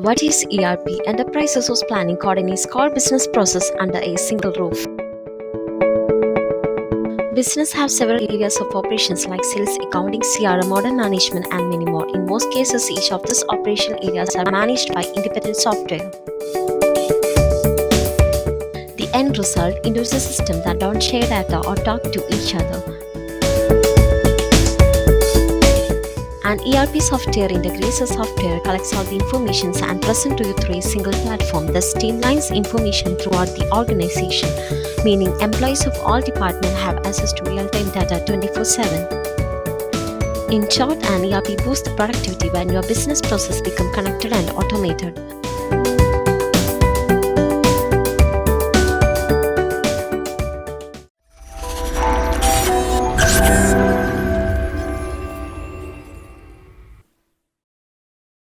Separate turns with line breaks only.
What is ERP? Enterprise Resource Planning coordinates core business process under a single roof. Business have several areas of operations like sales, accounting, CRM, order management, and many more. In most cases, each of these operational areas are managed by independent software. The end result induces a system that don't share data or talk to each other. An ERP software integrates a software, collects all the information and presents to you through a single platform. This streamlines information throughout the organization, meaning employees of all departments have access to real-time data 24/7. In short, an ERP boosts the productivity when your business process become connected and automated.